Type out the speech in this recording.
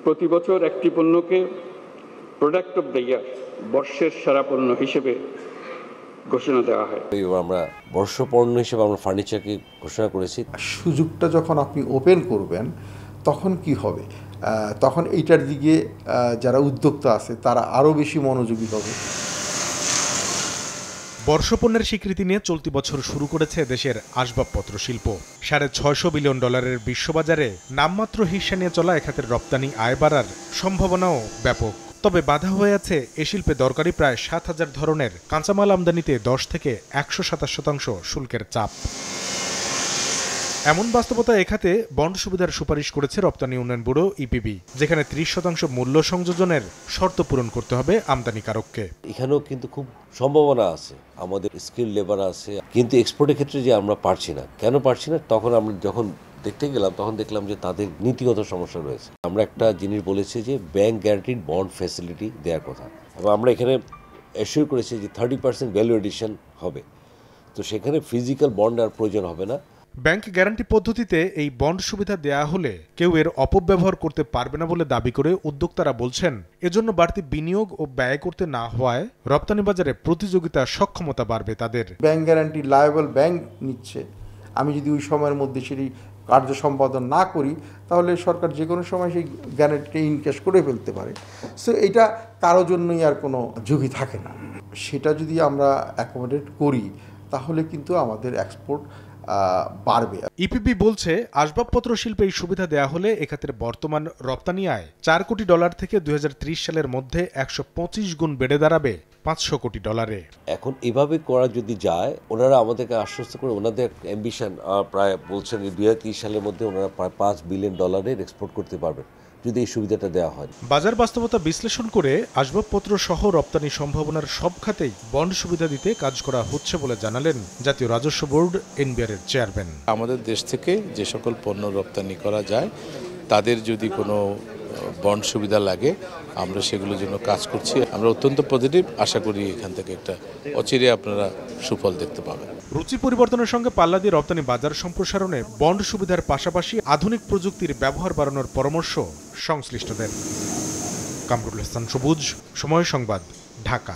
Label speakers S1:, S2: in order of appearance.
S1: প্রতি বছর একটি পণ্যকে প্রোডাক্ট অফ দ্য ইয়ার, বর্ষের সেরা পণ্য হিসেবে ঘোষণা দেওয়া হয়।
S2: আমরা বর্ষ পণ্য হিসেবে আমরা ফার্নিচারকে ঘোষণা করেছি।
S3: সুযোগটা যখন আপনি ওপেন করবেন তখন কি হবে, তখন এইটার দিকে যারা উদ্যোক্তা আছে তারা আরও বেশি মনোযোগী হবে।
S4: বর্ষপণ্যের স্বীকৃতি নিয়ে চলতি বছর শুরু করেছে দেশের আসবাবপত্র শিল্প। $650 বিলিয়ন বিশ্ববাজারে নামমাত্র হিস্সা নিয়ে চলা এ খাতের রপ্তানি আয় বাড়ার সম্ভাবনাও ব্যাপক। তবে বাধা হয়ে আছে এ শিল্পে দরকারি প্রায় 7,000 ধরনের কাঁচামাল আমদানিতে 10 থেকে 127% শুল্কের চাপ। এমন বাস্তবতা এ খাতে বন্ড সুবিধার সুপারিশ করেছে রপ্তানি উন্নয়ন ব্যুরো ইপিবি, যেখানে 30% মূল্য সংযোজনের শর্ত পূরণ করতে হবে আমদানিকারককে।
S2: এখানেও কিন্তু খুব সম্ভাবনা আছে, আমাদের স্কিল লেবার আছে, কিন্তু এক্সপোর্টের ক্ষেত্রে যে আমরা পারছি না। কেন পারছি না? তখন আমরা যখন দেখতে গেলাম তখন দেখলাম যে তাদের নীতিগত সমস্যা রয়েছে। আমরা একটা জিনিস বলেছি যে ব্যাংক গ্যারান্টিড বন্ড ফ্যাসিলিটি দেওয়ার কথা, এবং আমরা এখানে অ্যাসিওর করেছি যে 30% ভ্যালু এডিশন হবে। তো সেখানে ফিজিক্যাল বন্ড আর প্রয়োজন হবে না।
S4: ব্যাংক গ্যারান্টি পদ্ধতিতে এই বন্ড সুবিধা দেয়া হলে কেউ এর অপব্যবহার করতে পারবে না বলে দাবি করে উদ্যোক্তারা বলছেন, এজন্য বাড়তি বিনিয়োগ ও ব্যয় করতে না হওয়ায় রপ্তানি বাজারে প্রতিযোগিতা সক্ষমতা বাড়বে তাদের।
S3: ব্যাংক গ্যারান্টি লায়েবল ব্যাংক নিচ্ছে, আমি যদি ওই সময়ের মধ্যে সেই কার্য সম্পাদন না করি তাহলে সরকার যে কোনো সময় সেই গ্যারান্টিটা ইনক্যাশ করে ফেলতে পারে। সো এটা কারো জন্যই আর কোনো ঝুঁকি থাকে না। সেটা যদি আমরা অ্যাকোমোডেট করি তাহলে কিন্তু আমাদের এক্সপোর্ট বাড়বে।
S4: ইপিবি বলছে, আসবাবপত্র শিল্পে এই সুবিধা দেয়া হলে এখাতের বর্তমান রপ্তানি আয় $4 কোটি থেকে 2030 সালের মধ্যে 125 গুণ বেড়ে দাঁড়াবে $500 কোটি।
S2: এখন এভাবে করা যদি যায়, ওনারা আমাদেরকে আশ্বস্ত করে ওনাদের অ্যাম্বিশন প্রায় বলছেন যে 2030 সালের মধ্যে ওনারা প্রায় $5 বিলিয়ন এক্সপোর্ট করতে পারবেন যদি এই সুবিধাটা দেওয়া হয়।
S4: বাজার বাস্তবতা বিশ্লেষণ করে আসবাবপত্র সহ রপ্তানি সম্ভাবনার সব খাতেই বন্ড সুবিধা দিতে কাজ করা হচ্ছে বলে জানালেন জাতীয় রাজস্ব বোর্ড এনবিআর এর চেয়ারম্যান।
S5: আমাদের দেশ থেকে যে সকল পণ্য রপ্তানি করা যায় তাদের যদি কোনো বন্ড সুবিধা লাগে আমরা সেগুলোর জন্য কাজ করছি। আমরা অত্যন্ত পজিটিভ, আশা করি এখান থেকে একটা অচিরে আপনারা সুফল দেখতে পাবেন।
S4: রুচি পরিবর্তনের সঙ্গে পাল্লা দিয়ে রপ্তানি বাজার সম্প্রসারণে বন্ড সুবিধার পাশাপাশি আধুনিক প্রযুক্তির ব্যবহার বাড়ানোর পরামর্শ সংশ্লিষ্টদের। কামরুল হাসান সবুজ, সময় সংবাদ, ঢাকা।